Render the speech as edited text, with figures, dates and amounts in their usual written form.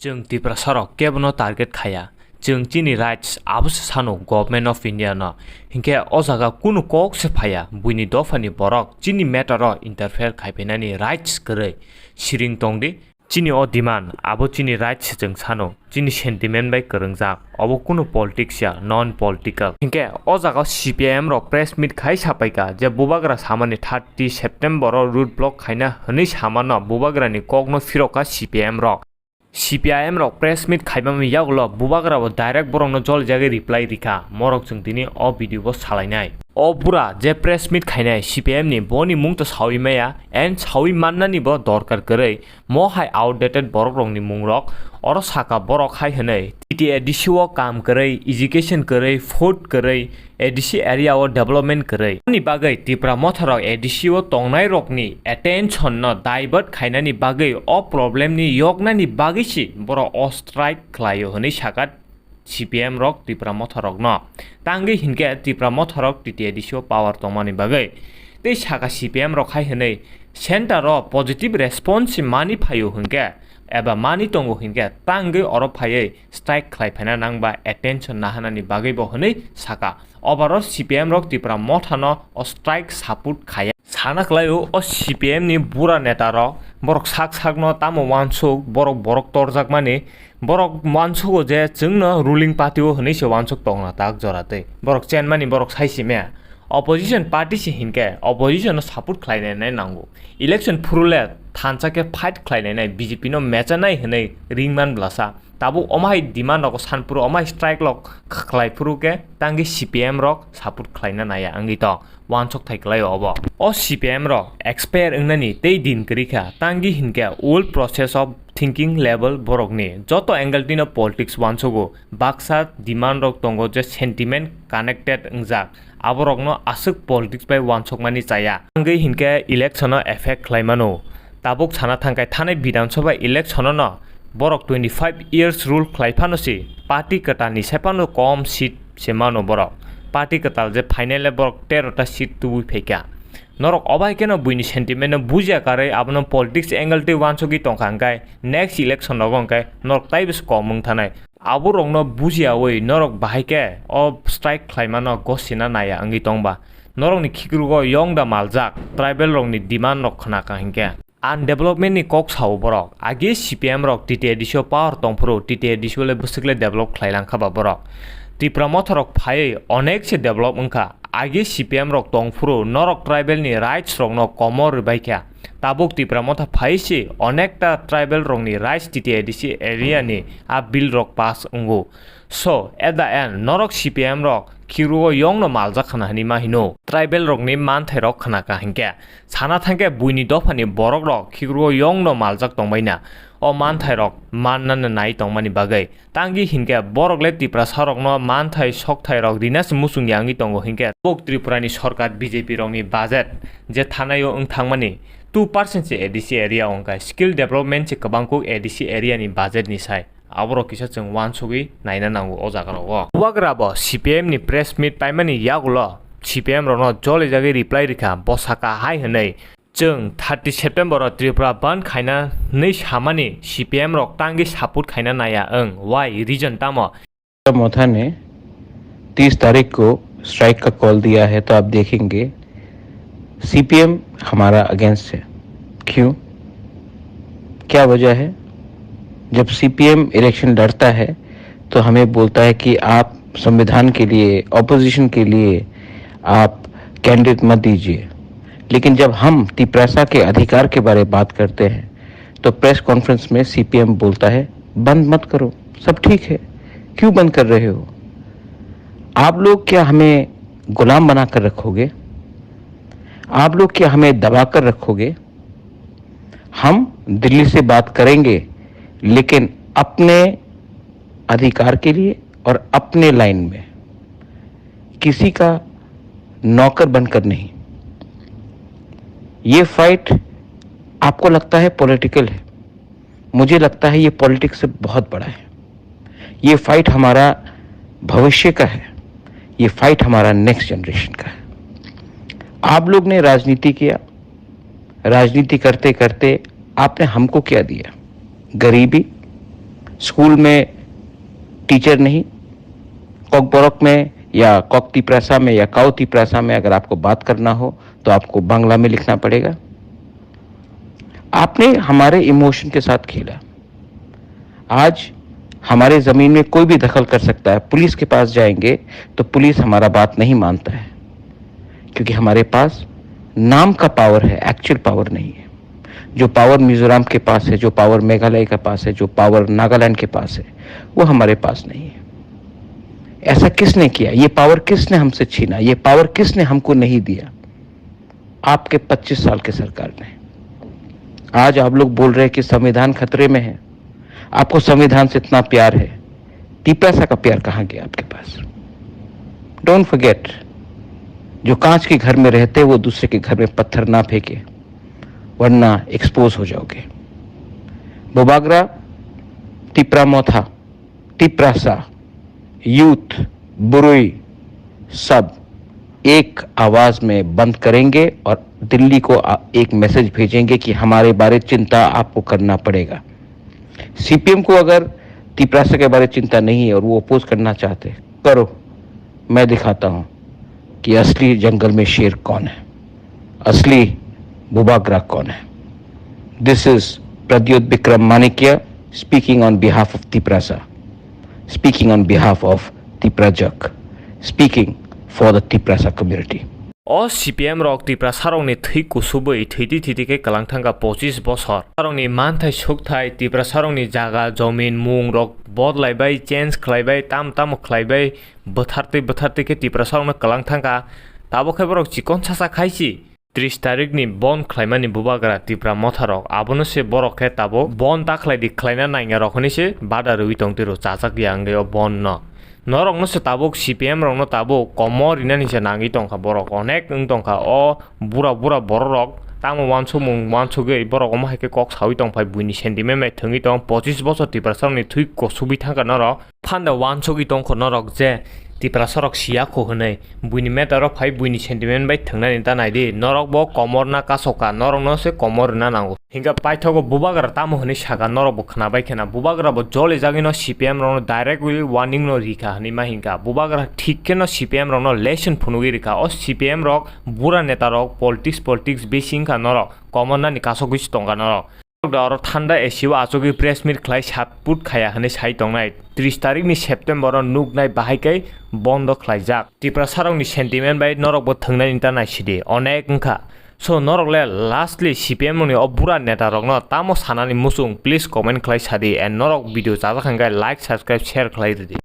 जों त्रिपुरा सरक केबनो टारगेट खाया जों चिनी राइट्स आबस सानो गवर्नमेंट ऑफ इंडिया न हिंके ओ जागा कुनु कक से फाया बुइनी दफानि बरक चिनी मैटर इंटरफेयर खाइफेनानि राइट्स गरै सिरिं तंदि चिनी ओ डिमांड आबो चिनी राइट्स जों सानो चिनी सेंटिमेंट बाय करंजा अबो कुनु पॉलिटिक्स या नॉन पॉलिटिकल हिंके ओ जागा सीपीएम रो प्रेस मीट खाइ सापाइका जे बुबाग्रा सामानि 30 सेप्टेम्बर रूट ब्लॉक खाइना हनै सामान बुबाग्रानि ककनो फिरोका सीपीएम रो CPIM रो प्रेस मीट खाइबामि यागलो बुबाग्राबो डायरेक्ट बरंनो जल जागे रिप्लाई रिखा मरक जों दिनि अ भिडियो बो सालायनाय अ बुरा जे प्रेस मीट खाइनाय CPIM नि बनि मुंग त साविमाया एन सावि माननानि बो दरकार गरै म हाय आउटडेटेड बरक रंनि मुंगरक और साका बरक हाय हनै टीटी एडिसिओ काम गरै एजुकेशन गरै फूड गरै एडिसि एरिया ओ डेवलपमेंट गरै नि बागै त्रिपुरा मथरक एडिसिओ तंनाय रकनि अटेंशन न डाइवर्ट खाइनानि बागै अ प्रॉब्लम नि यगनानि बागैसि बर अ स्ट्राइक खलायो हनै साका CPM रक त्रिपुरा मथरक न तांगे हिनके त्रिपुरा मथरक टीटी एडिसिओ पावर तंमानि बागै ते साका CPM रक हाय हनै सेंटर पॉजिटिव रेस्पॉन्स मानि फायो हनके एबा मानि तंगो हिंगे तांगे और फायै स्ट्राइक खलायफायना नांबा अटेंशन नाहानानि बागैबो हनै साका ओभारऑल CPM रक त्रिपुरा मथानो अ स्ट्राइक सपोर्ट खाया सानाखलायो अ CPM नि बुरा नेता र बरक साक साक न तामो वानसुक बरक तरजाक माने बरक वानसुको जे जोंनो रुलिंग पार्टी ओ हनैसो वानसुक तंना ताक जराते बरक चेन माने बरक साइसिमे अपोजिशन पार्टी से हिंके अपोजिशन सपोर्ट खलायनाय नांगौ इलेक्शन फुरुले थानसाके फाइट खलायनाय बीजेपी नो मेचानाय हनै रिंमान ब्लासा ताबो अमाय डिमांड को सानपुर अमाय स्ट्राइक लक खलायफुरुके तांगे CPM रक सपोर्ट खलायना नाया आंगि त वानसक थाइखलायो अब अ CPM रक एक्सपायर अंगनानि तै दिन करिखा तांगे हिनके old process of thinking level बरकनि जत एंगल दिन पॉलिटिक्स वानसगो बाक्सा डिमांड रक तंगो जे सेंटिमेंट कनेक्टेड अंगजा आबरकनो आसुक पॉलिटिक्स बाय वानसकमानि जाया आंगै हिनके इलेक्शन एफेक्ट खलायमानो ताबुक साना थांखाय थानाय विधानसभा इलेक्शन न बरक 25 इयर्स रूल खलायफानोसि पार्टी कटानि सेपानो कम सीट सेमानो बरक पार्टी कटाल जे फाइनल बरक 13 टा सीट तुबु फेका नरक अबायकेनो बुइनि सेंटिमेंट बुजिया कारै आबनो पॉलिटिक्स एंगल ते वानसगि तंखांगाय नेक्स्ट इलेक्शन नगंकाय नरक ताइबस कमंग थानाय आबो रंनो बुजियावै नरक बाहायके अ स्ट्राइक खलायमानो गसिना नाया अंगि तंबा नरकनि खिग्रुगो यंग दा मालजाक ट्राइबल रंनि डिमांड रक खनाका हिंके आन डेवलपमेंट नि कक साव बरक आगे CPM रक टीटी एडिसिओ पावर तंफुरो टीटी एडिसिओ ले बुसकले डेवलप खलायलांखाबा बरक त्रिपुरा मथरक फायै अनेक से डेवलप अंखा आगे CPM रक तंफुरो नरक ट्राइबल नि राइट्स रक न कमर बायख्या ताबुक त्रिपुरा मथा फायैसि अनेकटा ट्राइबल रंनि राइट्स टीटी एडिसि एरिया नि आ बिल रक पास अंगो सो एट द एंड नरक CPM रक खिरुओ यंग न मालजा खाना हनि माहिनो ट्राइबल रकनि मानथाय रक खानाका हिंके साना थांके बुइनि दफानि बरक रक खिरुओ यंग न मालजाक तंबायना अ मानथाय रक माननान नाय तंमानि बागै तांगि हिंके बरकले त्रिपुरा सरक न मानथाय सकथाय रक दिनास मुसुं यांगि तंगो हिंके बक त्रिपुरानि सरकार बीजेपी रकनि बाजेट जे थानायो ओंथांमानि 2% से एडिसि एरिया अंका स्किल डेवलपमेंट से कबांको एडिसि एरिया नि बाजेट नि साय आबरो किसा जों वानसुगि नायना नांगौ अ जागाराव बुबाग्राबो CPM नि प्रेस मीट पाइमानि यागुलो CPM रनो जले जागे रिप्लाई रिखा बसाका हाय हनै जों 30 सेप्टेम्बर त्रिपुरा बंद खाइना नै सामानि CPM रक तांगे सपोर्ट खाइना नाया ओं वाई रीजन तामो मोथा ने 30 तारीख को स्ट्राइक का कॉल दिया है तो आप देखेंगे CPM हमारा अगेंस्ट है क्यों क्या वजह है जब CPM इलेक्शन लड़ता है तो हमें बोलता है कि आप संविधान के लिए ऑपोजिशन के लिए आप कैंडिडेट मत दीजिए लेकिन जब हम त्रिपुरा के अधिकार के बारे में बात करते हैं तो प्रेस कॉन्फ्रेंस में CPM बोलता है बंद मत करो सब ठीक है क्यों बंद कर रहे हो आप लोग क्या हमें गुलाम बनाकर रखोगे आप लोग क्या हमें दबाकर रखोगे हम दिल्ली से बात करेंगे लेकिन अपने अधिकार के लिए और अपने लाइन में किसी का नौकर बनकर नहीं ये फाइट आपको लगता है पॉलिटिकल है मुझे लगता है ये पॉलिटिक्स से बहुत बड़ा है ये फाइट हमारा भविष्य का है ये फाइट हमारा नेक्स्ट जनरेशन का है आप लोग ने राजनीति किया राजनीति करते करते आपने हमको क्या दिया गरीबी स्कूल में टीचर नहीं, कॉकबोरक में या कॉकतीप्रासा में या काउतीप्रासा में अगर आपको बात करना हो तो आपको बांग्ला में लिखना पड़ेगा। आपने हमारे इमोशन के साथ खेला। आज हमारे जमीन में कोई भी दखल कर सकता है। पुलिस के पास जाएंगे तो पुलिस हमारा बात नहीं मानता है, क्योंकि हमारे पास नाम का पावर है, एक्चुअल पावर नहीं है। जो पावर मिजोरम के पास है, जो पावर मेघालय के पास है, जो पावर नागालैंड के पास है, वो हमारे पास नहीं है। ऐसा किसने किया? ये पावर किसने हमसे छीना? ये पावर किसने हमको नहीं दिया? आपके 25 साल के सरकार ने। आज आप लोग बोल रहे हैं कि संविधान खतरे में है। आपको संविधान से इतना प्यार है, तीपरासा का प्यार कहां गया आपके पास? डोंट फॉरगेट, जो कांच के घर में रहते वो दूसरे के घर में पत्थर ना फेंके, वरना एक्सपोज हो जाओगे। बोबागरा, तिप्रामोथा, तिप्रासा, यूथ, बुरुई सब एक आवाज में बंद करेंगे और दिल्ली को एक मैसेज भेजेंगे कि हमारे बारे चिंता आपको करना पड़ेगा। सीपीएम को अगर तिप्रासा के बारे चिंता नहीं है और वो अपोज करना चाहते, करो। मैं दिखाता हूं कि असली जंगल में शेर कौन है, असली बोबागरा कौन है। This is Pradyot Bikram Manikya speaking on behalf of Tiprasa, speaking on behalf of Tiprajak, speaking for the Tiprasa community. O CPM rok Tiprasa rok ni thui kusubui thuiti thuiti ke kalangthanga 25 bochor rok ni manthai sukthai Tiprasa rok ni jaga jomin mung rok bodlaibai change khlaibai tam khlaibai bothartei ke Tiprasa rok kalangthanga tabo khaibar rok chikon chasa khaisi 30 तारिख नि बन खलाइमानि बुबागरा तिप्रा मथारक आबोनो से बरखे ताबो बन ताखलाइ दि खलाइना नाइङा रखनि से बादा रुइ तंतिरो चाचाक यांगे बन न नरंगनो से ताबो सीपीएम रंगनो ताबो कमर इनानि से नाङि तंखा बरक अनेक नं तंखा ओ बुरा बररक तामो वानसो गै बरक माहाके कक सावि तंफाइ बुइनि सेन्टिमेन्ट मै थंगि तंग 25 बछर तिप्रासारनि थुइ कसुबि थांगा नरक फान्दा वानसोगि तंख नरक जे तिप्रासारक सियाखौ हनै बुइनि मेटार फाइ बुइनि सेन्टिमेन्ट बाइ थंनानि तानाइदि नरक बो कमर ना कासका नरंनो से कमर ना नांगौ हिंगा पाइथगो बुबागरा तामो हनै सागा नरक बो खनाबाय खेना बुबागरा बो जले जागिनो सीपीएम रंनो डाइरेक्टली वार्निंग नो रिखा हनै मा हिंगा बुबागरा ठीककेनो सीपीएम रंनो लेसन फुनुगि रिखा ओ सीपीएम रक बुरा नेता रक पॉलिटिक्स बेसिंखा नरक कमर ना नि कासगिस तंगा नरक और ठंडा एसिव आचोगी प्रेस मिट खलाइ सातपुट खाया हनै साइ तंनाय 30 तारिख नि सेप्टेम्बर नुकनाय बाहायकै बन्द खलाइजाक तिप्रासारंनि सेन्टिमेन्ट बाइ नरक बो थंनाय निता नायसिदि अनेक अंखा सो नरकले लास्टली सीपीएम नि अबुरा नेता रकनो तामो सानानि मुसुं प्लीज कमेन्ट खलाइ सादि एन्ड नरक भिडियो जाजाखांगाय लाइक सब्सक्राइब शेयर खलाइ दिदि।